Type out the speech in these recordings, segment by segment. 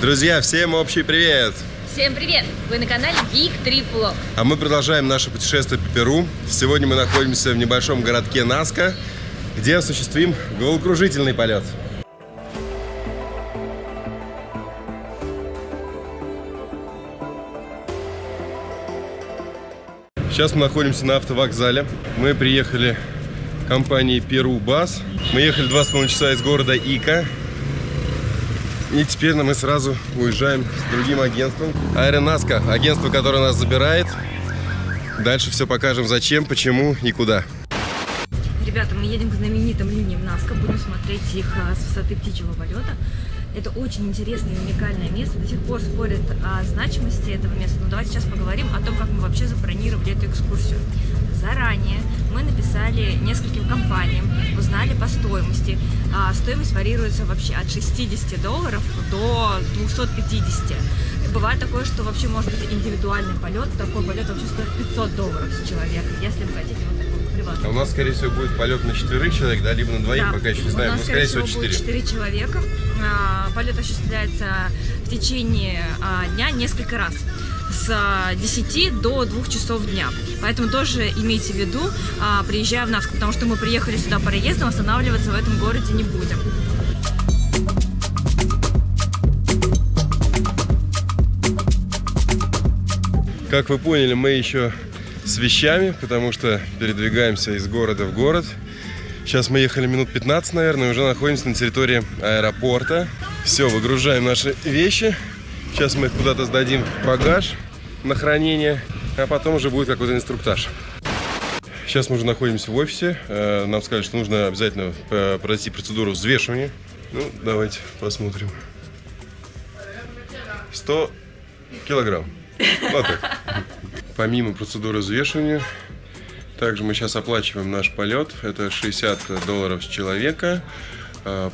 Друзья, всем общий привет! Всем привет! Вы на канале Big Trip Vlog. А мы продолжаем наше путешествие по Перу. Сегодня мы находимся в небольшом городке Наска, где осуществим головокружительный полет. Сейчас мы находимся на автовокзале. Мы приехали компанией Peru Bus. Мы ехали 2,5 часа из города Ика. И теперь мы сразу уезжаем с другим агентством. Аэронаска, агентство, которое нас забирает. Дальше все покажем, зачем, почему и куда. Ребята, мы едем к знаменитым линиям Наска. Будем смотреть их с высоты птичьего полета. Это очень интересное и уникальное место. До сих пор спорят о значимости этого места. Но давайте сейчас поговорим о том, как мы вообще забронировали эту экскурсию. Заранее мы написали нескольким компаниям, узнали по стоимости. Стоимость варьируется вообще от $60 до 250. Бывает такое, что вообще может быть индивидуальный полет. Такой полет вообще стоит $500 с человека, если вы хотите вот такой приватный. А у нас, скорее всего, будет полет на 4 человек, да, либо на 2, да, пока еще не знаем, но, скорее всего, 4. Будет 4 человека. Полет осуществляется в течение дня несколько раз. С 10 до 2 часов дня. Поэтому тоже имейте в виду, приезжая в Наску, потому что мы приехали сюда по проездам, останавливаться в этом городе не будем. Как вы поняли, мы еще с вещами, потому что передвигаемся из города в город. Сейчас мы ехали минут 15, наверное, и уже находимся на территории аэропорта. Все, выгружаем наши вещи. Сейчас мы их куда-то сдадим в багаж на хранение, а потом уже будет какой-то инструктаж. Сейчас мы уже находимся в офисе. Нам сказали, что нужно обязательно пройти процедуру взвешивания. Ну, давайте посмотрим. 100 килограмм. Вот так. Помимо процедуры взвешивания, также мы сейчас оплачиваем наш полет. Это $60 с человека.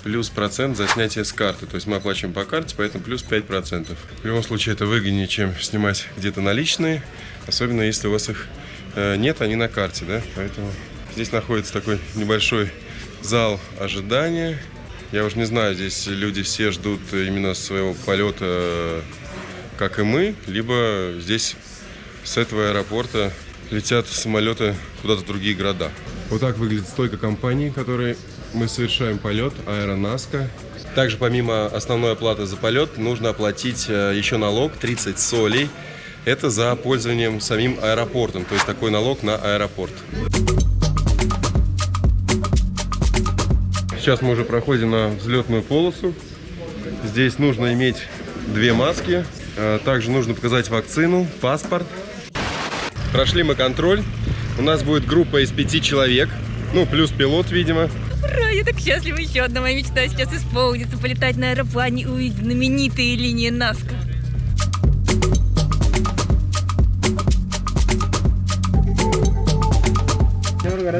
Плюс процент за снятие с карты. То есть мы оплачиваем по карте, поэтому плюс 5%. В любом случае это выгоднее, чем снимать где-то наличные. Особенно если у вас их нет, они на карте, да? Поэтому здесь находится такой небольшой зал ожидания. Я уж не знаю, здесь люди все ждут именно своего полета, как и мы. Либо здесь с этого аэропорта летят самолеты куда-то в другие города. Вот так выглядит стойка компании, которой мы совершаем полет, Аэронаска. Также помимо основной оплаты за полет нужно оплатить еще налог 30 солей. Это за пользованием самим аэропортом, то есть такой налог на аэропорт. Сейчас мы уже проходим на взлетную полосу. Здесь нужно иметь 2 маски. Также нужно показать вакцину, паспорт. Прошли мы контроль. У нас будет группа из 5 человек. Ну, плюс пилот, видимо. Ура, я так счастлива, еще одна моя мечта сейчас исполнится. Полетать на аэроплане, увидеть знаменитые линии Наска.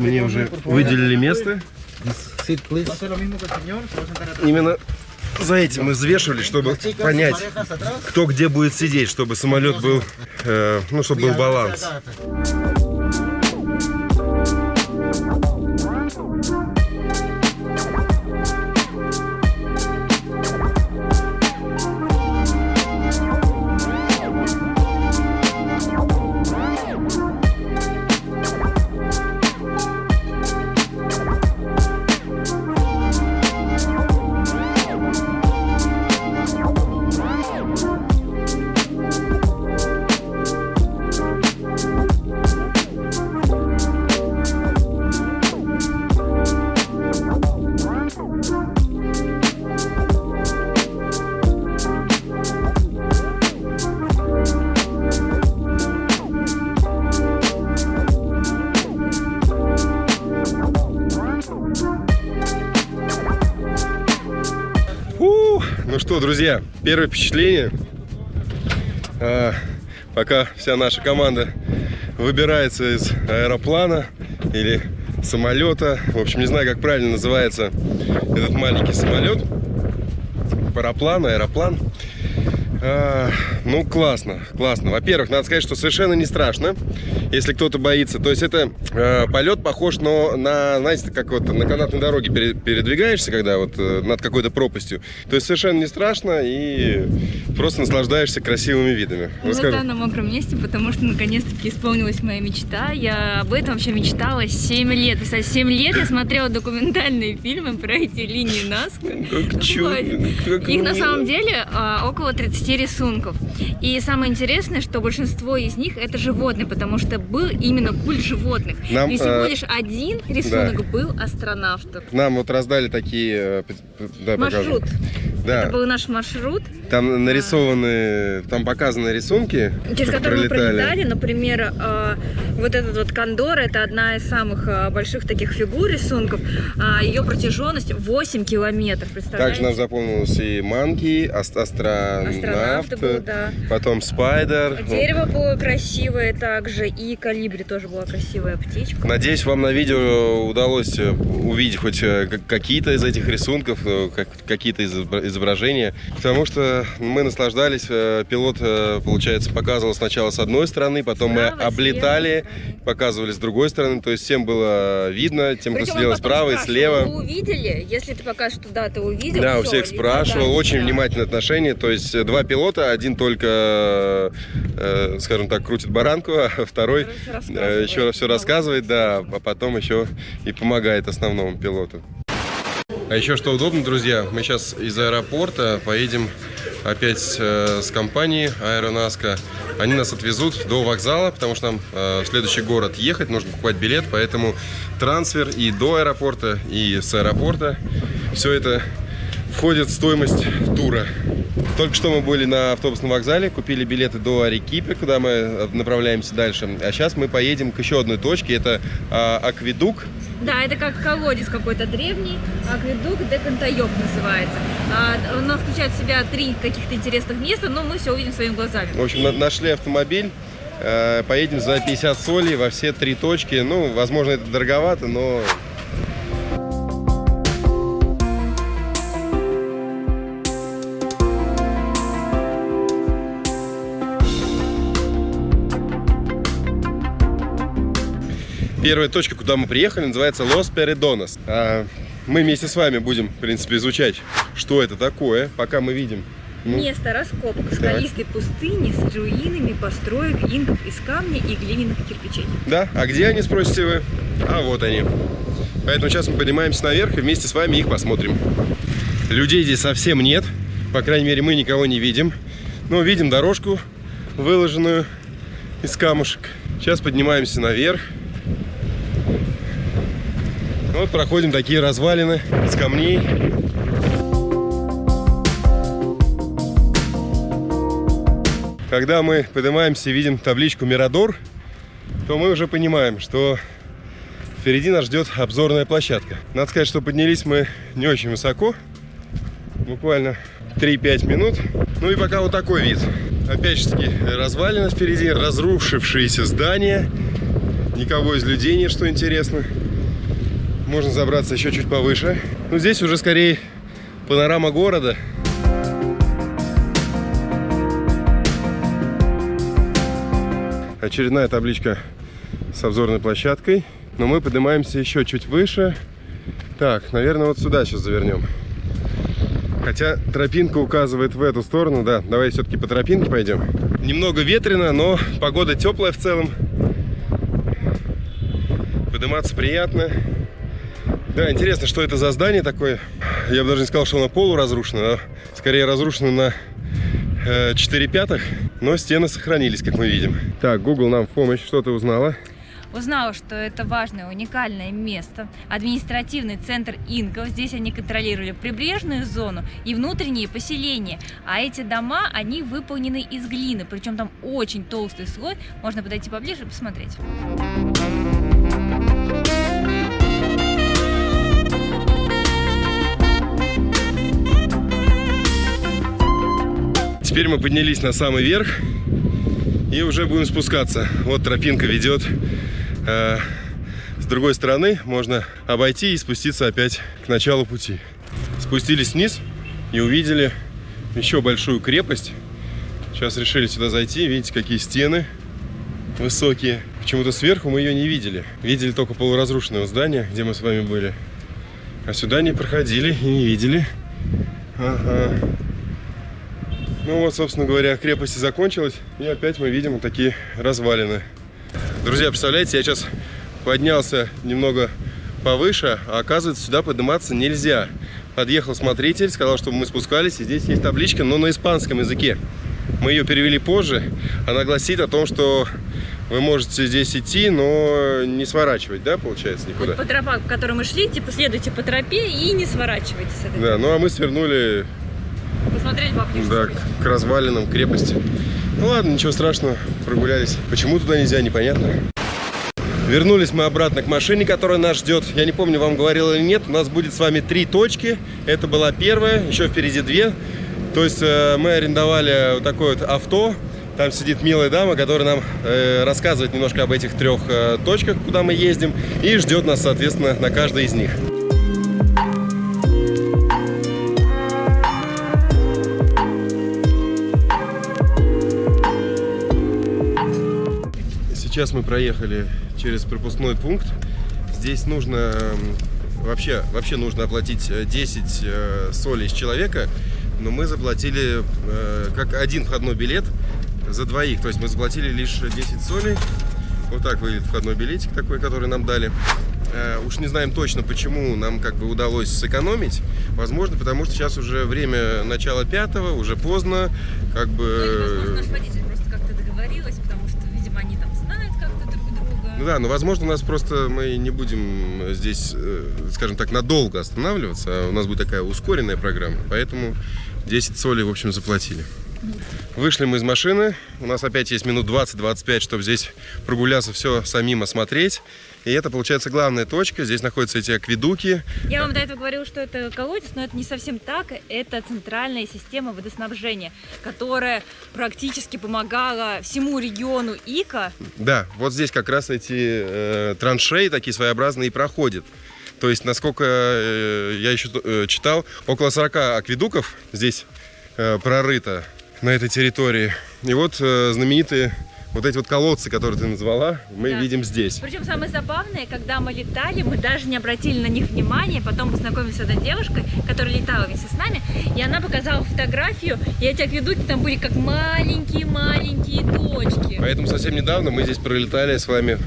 Мне уже выделили место. Именно за этим мы взвешивали, чтобы понять, кто где будет сидеть, чтобы самолет был, чтобы был баланс. Ну что, друзья, первое впечатление. Пока вся наша команда выбирается из аэроплана или самолета. В общем, не знаю, как правильно называется этот маленький самолет. Параплан, аэроплан. Ну, классно, классно. Во-первых, надо сказать, что совершенно не страшно. если кто-то боится. То есть это полет похож на, знаете, как вот на канатной дороге передвигаешься, когда вот над какой-то пропастью. То есть совершенно не страшно и просто наслаждаешься красивыми видами. Расскажи. На мокром месте, потому что наконец-таки исполнилась моя мечта. Я об этом вообще мечтала 7 лет. И 7 лет я смотрела документальные фильмы про эти линии Назка. Их на самом деле около 30 рисунков. И самое интересное, что большинство из них это животные, потому что был именно культ животных. И всего лишь один рисунок был астронавтов. Нам вот раздали такие... маршрут. Да. Это был наш маршрут. Там нарисованы, там показаны рисунки, через которые мы пролетали. Например, вот этот вот кондор, это одна из самых больших таких фигур рисунков. Ее протяженность 8 километров, представляете? Также нам запомнилось и манки, астронавт был, да. Потом спайдер. Дерево было красивое также, и колибри тоже была красивая птичка. Надеюсь, вам на видео удалось увидеть хоть какие-то из этих рисунков, какие-то изображения, потому что мы наслаждались. Пилот, получается, показывал сначала с одной стороны, потом мы облетали, показывали с другой стороны, то есть всем было видно, тем, кто сидел справа и слева. Вы увидели? Если ты покажешь туда, ты увидел. Да, у всех спрашивал, очень внимательное отношение, то есть два пилота, один только, скажем так, крутит баранку, а второй еще все рассказывает, да, а потом еще и помогает основному пилоту. А еще что удобно, друзья, мы сейчас из аэропорта поедем опять с компанией Аэронаска. Они нас отвезут до вокзала, потому что нам в следующий город ехать, нужно покупать билет, поэтому трансфер и до аэропорта, и с аэропорта. Все это входит в стоимость тура. Только что мы были на автобусном вокзале, купили билеты до Арекипи, куда мы направляемся дальше. А сейчас мы поедем к еще одной точке, это Акведук. Да, это как колодец какой-то древний, Акведук де Кантайок называется. Он включает в себя 3 каких-то интересных места, но мы все увидим своими глазами. В общем, нашли автомобиль, поедем за 50 солей во все 3 точки. Ну, возможно, это дороговато, но... Первая точка, куда мы приехали, называется Лос Передонос. Мы вместе с вами будем, в принципе, изучать, что это такое, пока мы видим. Место раскопок скалистой пустыни с руинами построек инков из камня и глиняных кирпичей. Да, а где они, спросите вы? А вот они. Поэтому сейчас мы поднимаемся наверх и вместе с вами их посмотрим. Людей здесь совсем нет, по крайней мере, мы никого не видим. Но видим дорожку, выложенную из камушек. Сейчас поднимаемся наверх. Вот проходим такие развалины из камней. Когда мы поднимаемся и видим табличку «Мирадор», то мы уже понимаем, что впереди нас ждет обзорная площадка. Надо сказать, что поднялись мы не очень высоко, буквально 3-5 минут. Ну и пока вот такой вид. Опять же таки развалины впереди, разрушившиеся здания. Никого из людей нет, что интересно. Можно забраться еще чуть повыше. Ну, здесь уже скорее панорама города. Очередная табличка с обзорной площадкой. Но мы поднимаемся еще чуть выше. Так, наверное, вот сюда сейчас завернем. Хотя тропинка указывает в эту сторону. Да, давай все-таки по тропинке пойдем. Немного ветрено, но погода теплая в целом. Подниматься приятно. Да, интересно, что это за здание такое. Я бы даже не сказал, что оно полуразрушено, а скорее разрушено на 4/5, но стены сохранились, как мы видим. Так, Google нам в помощь. Что ты узнала? Узнала, что это важное, уникальное место, административный центр инков. Здесь они контролировали прибрежную зону и внутренние поселения. А эти дома, они выполнены из глины, причем там очень толстый слой. Можно подойти поближе и посмотреть. Теперь мы поднялись на самый верх и уже будем спускаться. Вот тропинка ведет с другой стороны. Можно обойти и спуститься опять к началу пути. Спустились вниз и увидели еще большую крепость. Сейчас решили сюда зайти. Видите, какие стены. высокие. Почему-то сверху мы ее не видели. Видели только полуразрушенное здание, где мы с вами были. А сюда не проходили и не видели. Ага. Ну вот, собственно говоря, крепость закончилась. И опять мы видим вот такие развалины. Друзья, представляете, я сейчас поднялся немного повыше, а оказывается, сюда подниматься нельзя. Подъехал смотритель, сказал, чтобы мы спускались, и здесь есть табличка, но на испанском языке. Мы ее перевели позже. Она гласит о том, что вы можете здесь идти, но не сворачивать, да, получается, никуда? Вот по тропам, по которой мы шли, типа, следуйте по тропе и не сворачивайте с этой. Да, ну а мы свернули, Посмотреть поближе. да, к развалинам крепости. Ну ладно, ничего страшного, прогулялись. Почему туда нельзя, непонятно. Вернулись мы обратно к машине, которая нас ждет. Я не помню, вам говорил или нет, у нас будет с вами 3 точки. Это была первая, еще впереди 2. То есть мы арендовали вот такое вот авто. Там сидит милая дама, которая нам рассказывает немножко об этих 3 точках, куда мы ездим. И ждет нас, соответственно, на каждой из них. Сейчас мы проехали через пропускной пункт. Здесь нужно вообще нужно оплатить 10 солей с человека, но мы заплатили как один входной билет за двоих. То есть мы заплатили лишь 10 солей. Вот так выглядит входной билетик такой, который нам дали. Уж не знаем точно, почему нам как бы удалось сэкономить. Возможно, потому что сейчас уже время начала 5-го, уже поздно, как бы. Ну, возможно, наш водитель просто как-то договорилась, потому что, видимо, они там знают как-то друг друга. Ну да, но возможно, у нас просто мы не будем здесь, скажем так, надолго останавливаться, а у нас будет такая ускоренная программа, поэтому 10 солей, в общем, заплатили. Вышли мы из машины, у нас опять есть минут 20-25, чтобы здесь прогуляться, все самим осмотреть. И это, получается, главная точка. Здесь находятся эти акведуки. Я вам до этого говорила, что это колодец, но это не совсем так. Это центральная система водоснабжения, которая практически помогала всему региону Ика. Да, вот здесь как раз эти траншеи такие своеобразные и проходят. То есть, насколько я еще читал, около 40 акведуков здесь прорыто на этой территории. И вот знаменитые вот эти вот колодцы, которые ты назвала, мы видим здесь. Причем самое забавное, когда мы летали, мы даже не обратили на них внимания. Потом познакомились с одной девушкой, которая летала вместе с нами, и она показала фотографию, и эти акведуки там были как маленькие-маленькие точки. Поэтому совсем недавно мы здесь пролетали с вами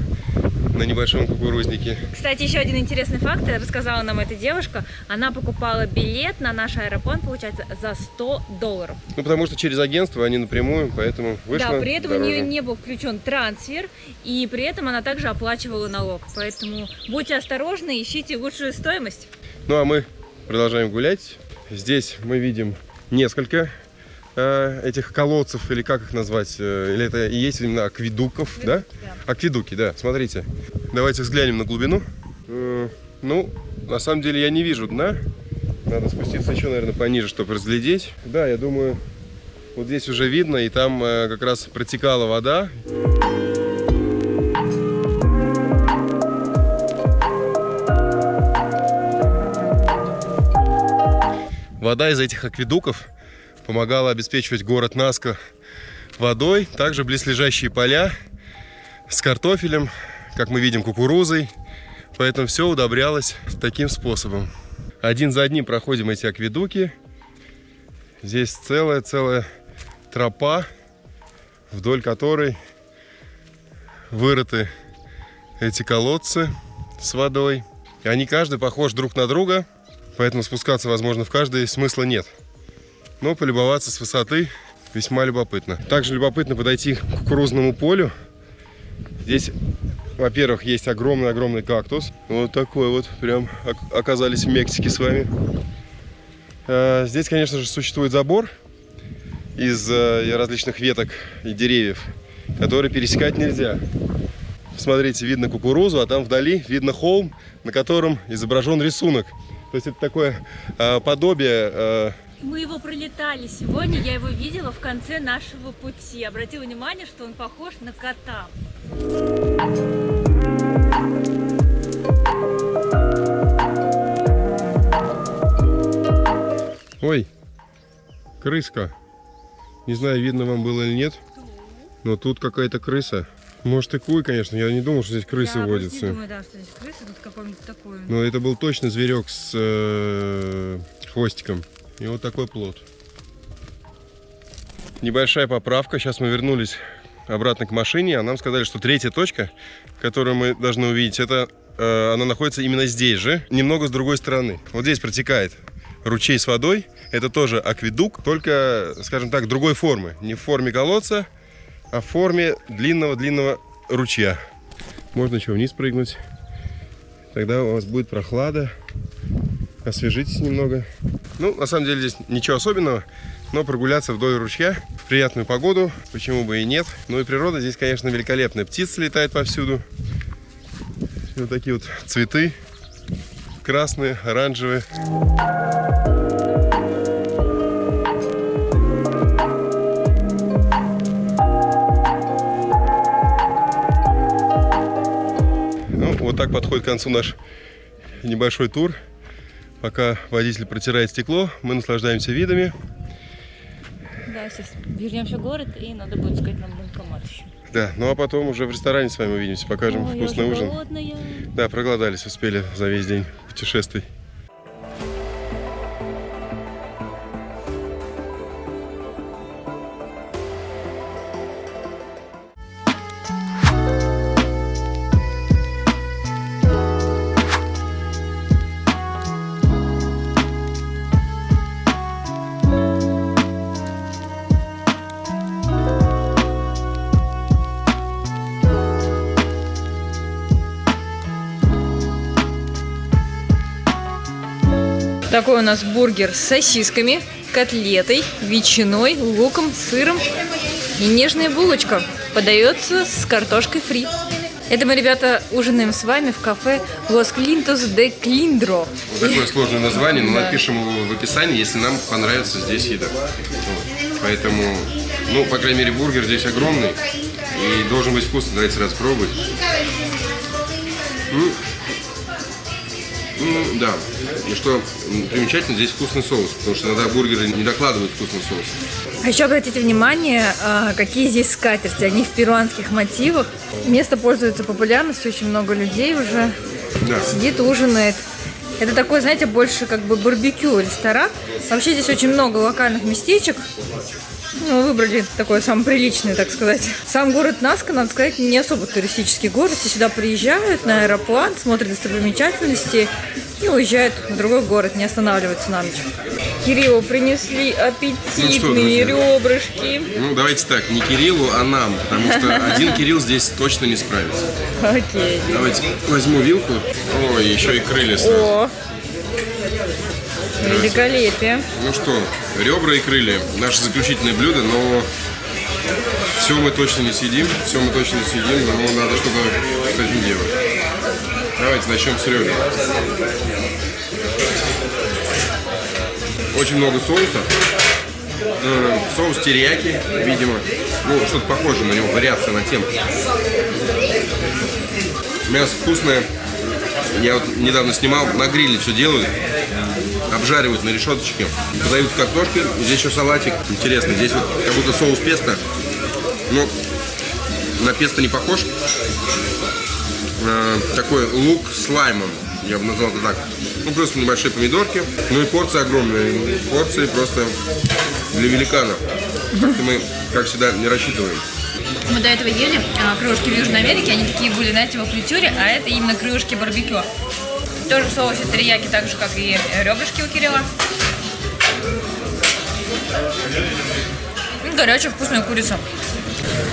на небольшом кукурузнике. Кстати, еще один интересный факт, рассказала нам эта девушка. Она покупала билет на наш аэроплан, получается, за $100. Ну, потому что через агентство, они напрямую, поэтому вышло. Да, при этом дороже. у нее не был включен трансфер, и при этом она также оплачивала налог. Поэтому будьте осторожны, ищите лучшую стоимость. Ну, а мы продолжаем гулять. Здесь мы видим несколько этих колодцев, или как их назвать, или это и есть именно акведуков, да? Акведуки, да, смотрите. Давайте взглянем на глубину. Ну, на самом деле я не вижу дна. Надо спуститься еще, наверное, пониже, чтобы разглядеть. Да, я думаю, вот здесь уже видно, и там как раз протекала вода. Вода из этих акведуков помогала обеспечивать город Наско водой, также близлежащие поля с картофелем, как мы видим, кукурузой. Поэтому все удобрялось таким способом. Один за одним проходим эти акведуки. Здесь целая тропа, вдоль которой вырыты эти колодцы с водой. И они каждый похож друг на друга, поэтому спускаться, возможно, в каждый смысла нет. Но полюбоваться с высоты весьма любопытно. Также любопытно подойти к кукурузному полю. Здесь, во-первых, есть огромный кактус. Вот такой вот, прям оказались в Мексике с вами. Здесь, конечно же, существует забор из различных веток и деревьев, который пересекать нельзя. Смотрите, видно кукурузу, а там вдали видно холм, на котором изображен рисунок. То есть это такое подобие... Мы его пролетали сегодня, я его видела в конце нашего пути. Обратила внимание, что он похож на кота. Ой, крыска. Не знаю, видно вам было или нет, но тут какая-то крыса. Может и куй, конечно. Я не думал, что здесь крысы Я водятся. не думаю, да, что здесь крысы, тут какой-нибудь такой. Но это был точно зверек с хвостиком. И вот такой плод. Небольшая поправка. Сейчас мы вернулись обратно к машине, а нам сказали, что третья точка, которую мы должны увидеть, это она находится именно здесь же, немного с другой стороны. Вот здесь протекает ручей с водой. Это тоже акведук, только, скажем так, другой формы. Не в форме колодца, а в форме длинного ручья. Можно еще вниз прыгнуть. Тогда у вас будет прохлада. Освежитесь немного. Ну, на самом деле здесь ничего особенного, но прогуляться вдоль ручья в приятную погоду, почему бы и нет. Ну и природа здесь, конечно, великолепная. Птицы летают повсюду. И вот такие вот цветы. Красные, оранжевые. Ну, вот так подходит к концу наш небольшой тур. Пока водитель протирает стекло, мы наслаждаемся видами. Да, сейчас вернемся в город, и надо будет искать нам банкомат еще. Да, ну а потом уже в ресторане с вами увидимся, покажем вкусный ужин. Голодная. Да, проголодались, успели за весь день путешествий. Такой у нас бургер с сосисками, котлетой, ветчиной, луком, сыром и нежная булочка. Подается с картошкой фри. Это мы, ребята, ужинаем с вами в кафе Los Clintos de Cilindro. Вот такое сложное название, но напишем его в описании, если нам понравится здесь еда. Вот. Поэтому, ну, по крайней мере, бургер здесь огромный и должен быть вкусный. Давайте сразу пробовать. Да. И что примечательно, здесь вкусный соус, потому что иногда бургеры не докладывают вкусный соус. А еще обратите внимание, какие здесь скатерти. Они в перуанских мотивах. Место пользуется популярностью, очень много людей уже сидит, ужинает. Это такой, знаете, больше как бы барбекю ресторан. Вообще здесь очень много локальных местечек. Ну, выбрали такой самый приличный, так сказать. Сам город Наска, надо сказать, не особо туристический город. Все сюда приезжают на аэроплан, смотрят достопримечательности и уезжают в другой город, не останавливаются на ночь. Кириллу принесли аппетитные ребрышки. Ну, давайте так, не Кириллу, а нам, потому что один Кирилл здесь точно не справится. Окей. Давайте возьму вилку. Ой, еще и крылья сразу. О, великолепие. Ну что, ребра и крылья. Наше заключительное блюдо, но все мы точно не съедим. Все мы точно не съедим, но надо что-то с этим делать. Давайте начнем с ребер. Очень много соуса. Соус терияки, видимо. Ну, что-то похоже на него, вариация на тему. Мясо вкусное. Я вот недавно снимал, на гриле все делают. Обжаривают на решеточке. Подают с картошкой. Здесь еще салатик. Интересно, здесь вот как будто соус песто. Но на песто не похож. Такой лук с лаймом. Я бы назвал это так. Ну, просто небольшие помидорки. Ну и порции огромные. Порции просто для великанов. Как-то мы, как всегда, не рассчитываем. Мы до этого ели крылышки в Южной Америке. Они такие были, знаете, во фритюре, а это именно крылышки барбекю. Тоже в соусе терияки, так же, как и ребрышки у Кирилла. И горячая вкусная курица.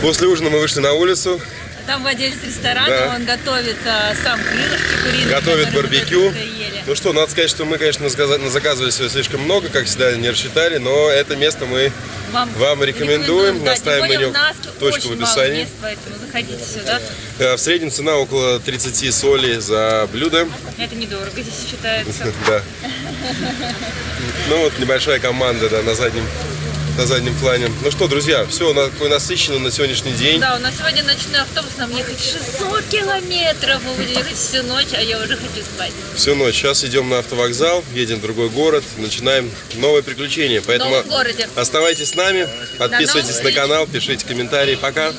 После ужина мы вышли на улицу. Там владелец ресторана, Да. он готовит сам крылышки куриные. Готовит которые мы барбекю. только ели. Ну что, надо сказать, что мы, конечно, заказывали себе слишком много, как всегда, не рассчитали, но это место мы вам рекомендуем. Да, Оставим тем более меню, в Наске точку в очень мало описании. мест, поэтому заходите сюда. В среднем цена около 30 соли за блюдо. Это недорого здесь считается. Да. Ну вот небольшая команда, да, на заднем плане. Ну что, друзья, все такое насыщенно на сегодняшний день. Да, у нас сегодня ночной автобус, нам ехать 600 километров. Мы будем ехать всю ночь, а я уже хочу спать. Всю ночь. Сейчас идем на автовокзал, едем в другой город, начинаем новое приключение. Поэтому В новом городе. оставайтесь с нами, подписывайтесь на встреч. канал, пишите комментарии. Пока!